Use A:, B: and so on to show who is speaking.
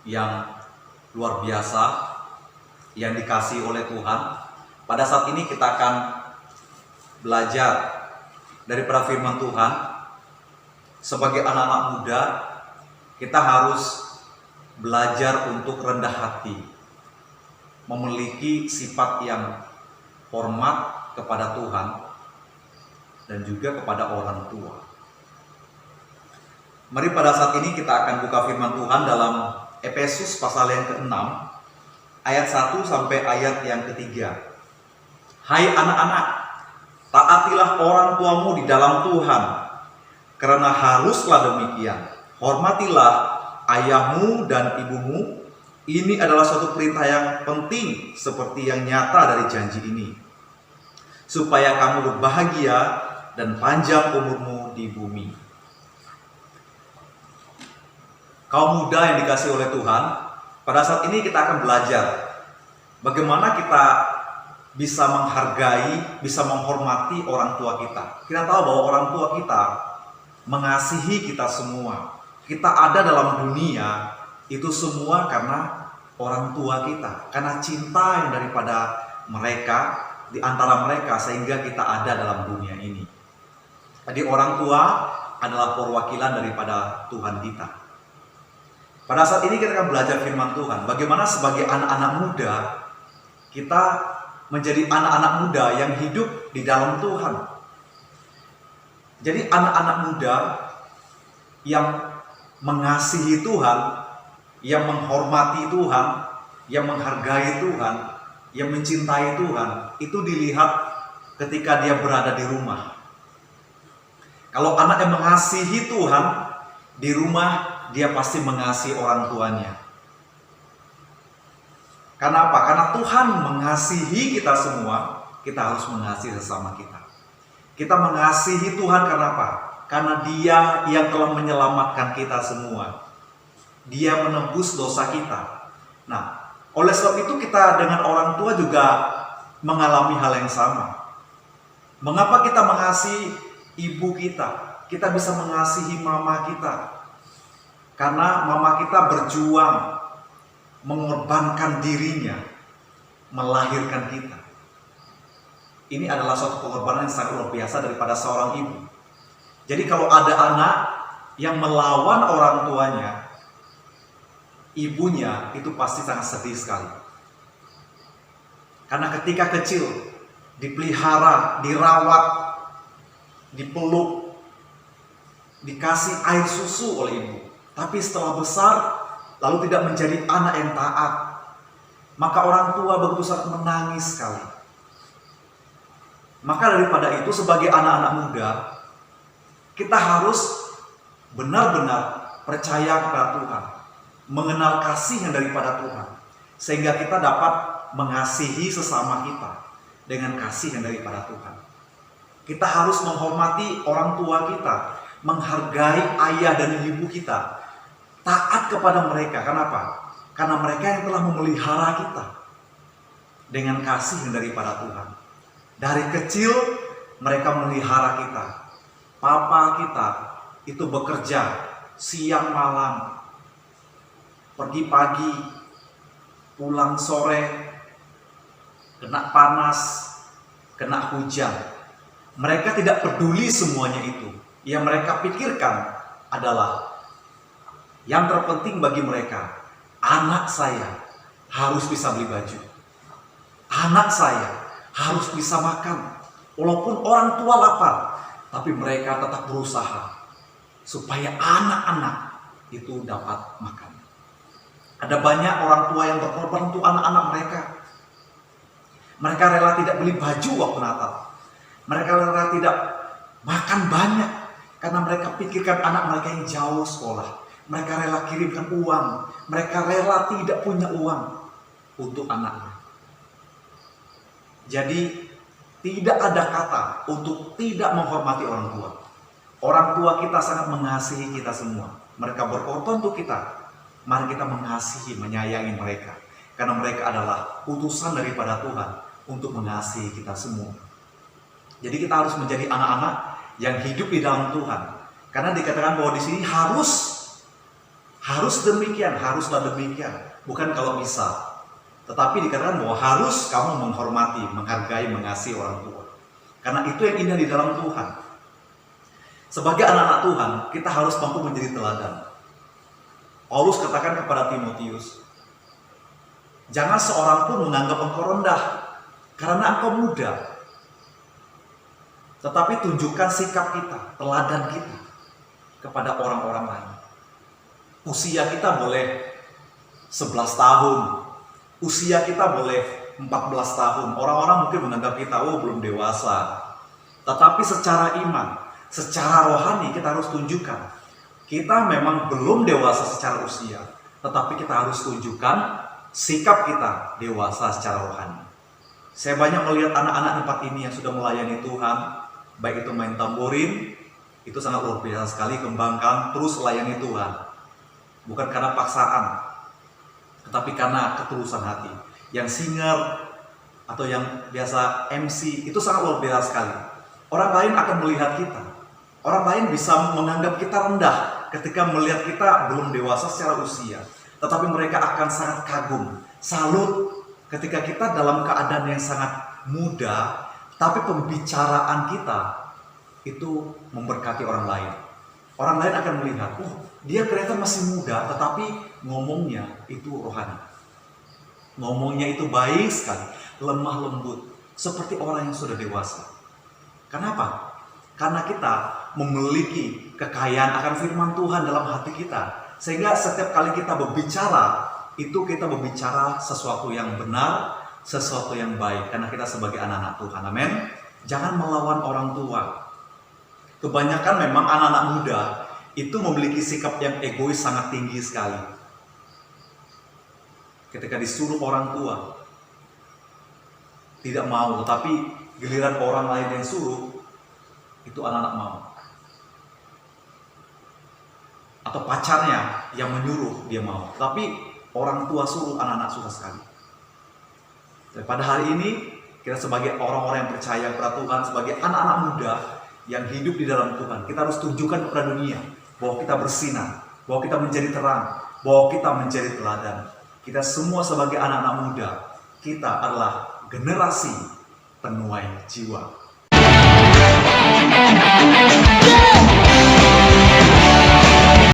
A: yang luar biasa yang dikasih oleh Tuhan. Pada saat ini kita akan belajar daripada firman Tuhan. Sebagai anak-anak muda, kita harus belajar untuk rendah hati, memiliki sifat yang hormat kepada Tuhan dan juga kepada orang tua. Mari pada saat ini kita akan buka firman Tuhan dalam Efesus pasal yang ke-6 ayat 1 sampai ayat yang ke-3. Hai anak-anak, taatilah orang tuamu di dalam Tuhan, karena haruslah demikian. Hormatilah ayahmu dan ibumu. Ini adalah suatu perintah yang penting seperti yang nyata dari janji ini, supaya kamu berbahagia dan panjang umurmu di bumi. Kaum muda yang dikasih oleh Tuhan, pada saat ini kita akan belajar bagaimana kita bisa menghargai, bisa menghormati orang tua kita. Kita tahu bahwa orang tua kita mengasihi kita semua. Kita ada dalam dunia itu semua karena orang tua kita, karena cinta yang daripada mereka, di antara mereka, sehingga kita ada dalam dunia ini. Jadi orang tua adalah perwakilan daripada Tuhan kita. Pada saat ini kita akan belajar firman Tuhan, bagaimana sebagai anak-anak muda kita menjadi anak-anak muda yang hidup di dalam Tuhan. Jadi anak-anak muda yang mengasihi Tuhan, yang menghormati Tuhan, yang menghargai Tuhan, yang mencintai Tuhan, itu dilihat ketika dia berada di rumah. Kalau anak yang mengasihi Tuhan, di rumah dia pasti mengasihi orang tuanya. Karena apa? Karena Tuhan mengasihi kita semua, kita harus mengasihi sesama kita. Kita mengasihi Tuhan karena apa? Karena Dia yang telah menyelamatkan kita semua. Dia menebus dosa kita. Nah, oleh sebab itu kita dengan orang tua juga mengalami hal yang sama. Mengapa kita mengasihi ibu kita? Kita bisa mengasihi mama kita. Karena mama kita berjuang, mengorbankan dirinya, melahirkan kita. Ini adalah suatu pengorbanan yang sangat luar biasa daripada seorang ibu. Jadi kalau ada anak yang melawan orang tuanya, ibunya itu pasti sangat sedih sekali. Karena ketika kecil dipelihara, dirawat, dipeluk, dikasih air susu oleh ibu. Tapi setelah besar lalu tidak menjadi anak yang taat, maka orang tua begitu sangat menangis sekali. Maka daripada itu sebagai anak-anak muda, kita harus benar-benar percaya kepada Tuhan, mengenal kasih yang daripada Tuhan, sehingga kita dapat mengasihi sesama kita dengan kasih yang daripada Tuhan. Kita harus menghormati orang tua kita, menghargai ayah dan ibu kita, taat kepada mereka. Kenapa? Karena mereka yang telah memelihara kita dengan kasih yang daripada Tuhan. Dari kecil mereka memelihara kita. Papa kita itu bekerja siang malam, pergi pagi, pulang sore, kena panas, kena hujan. Mereka tidak peduli semuanya itu. Yang mereka pikirkan adalah yang terpenting bagi mereka, anak saya harus bisa beli baju, anak saya harus bisa makan. Walaupun orang tua lapar, tapi mereka tetap berusaha supaya anak-anak itu dapat makan. Ada banyak orang tua yang berkorban untuk anak-anak mereka. Mereka rela tidak beli baju waktu Natal. Mereka rela tidak makan banyak karena mereka pikirkan anak mereka yang jauh sekolah. Mereka rela kirimkan uang. Mereka rela tidak punya uang untuk anaknya. Jadi tidak ada kata untuk tidak menghormati orang tua. Orang tua kita sangat mengasihi kita semua. Mereka berkorban untuk kita. Mari kita mengasihi, menyayangi mereka. Karena mereka adalah utusan daripada Tuhan untuk mengasihi kita semua. Jadi kita harus menjadi anak-anak yang hidup di dalam Tuhan. Karena dikatakan bahwa di sini harus Harus demikian, haruslah demikian. Bukan kalau bisa. Tetapi dikatakan bahwa harus kamu menghormati, menghargai, mengasihi orang tua. Karena itu yang indah di dalam Tuhan. Sebagai anak-anak Tuhan, kita harus mampu menjadi teladan. Paulus katakan kepada Timotius, jangan seorang pun menganggap engkau rendah, karena engkau muda. Tetapi tunjukkan sikap kita, teladan kita, kepada orang-orang lain. Usia kita boleh 11 tahun, usia kita boleh 14 tahun. Orang-orang mungkin menganggap kita, belum dewasa. Tetapi secara iman, secara rohani kita harus tunjukkan. Kita memang belum dewasa secara usia, tetapi kita harus tunjukkan sikap kita dewasa secara rohani. Saya banyak melihat anak-anak di tempat ini yang sudah melayani Tuhan, baik itu main tamborin, itu sangat luar biasa sekali, kembangkan, terus layani Tuhan. Bukan karena paksaan, tetapi karena ketulusan hati. Yang singer atau yang biasa MC itu sangat luar biasa sekali. Orang lain akan melihat kita. Orang lain bisa menganggap kita rendah ketika melihat kita belum dewasa secara usia. Tetapi mereka akan sangat kagum, salut ketika kita dalam keadaan yang sangat muda, tapi pembicaraan kita itu memberkati orang lain. Orang lain akan melihat, dia kelihatan masih muda, tetapi ngomongnya itu rohani. Ngomongnya itu baik sekali, lemah lembut, seperti orang yang sudah dewasa. Kenapa? Karena kita memiliki kekayaan akan firman Tuhan dalam hati kita. Sehingga setiap kali kita berbicara, itu kita berbicara sesuatu yang benar, sesuatu yang baik. Karena kita sebagai anak-anak Tuhan, amin. Jangan melawan orang tua. Kebanyakan memang anak-anak muda itu memiliki sikap yang egois sangat tinggi sekali. Ketika disuruh orang tua, tidak mau, tetapi giliran orang lain yang suruh, itu anak-anak mau. Atau pacarnya yang menyuruh, dia mau. Tapi orang tua suruh, anak-anak susah sekali. Dan pada hari ini, kita sebagai orang-orang yang percaya kepada Tuhan, sebagai anak-anak muda yang hidup di dalam Tuhan, kita harus tunjukkan kepada dunia bahwa kita bersinar, bahwa kita menjadi terang, bahwa kita menjadi teladan. Kita semua sebagai anak-anak muda, kita adalah generasi penuai jiwa.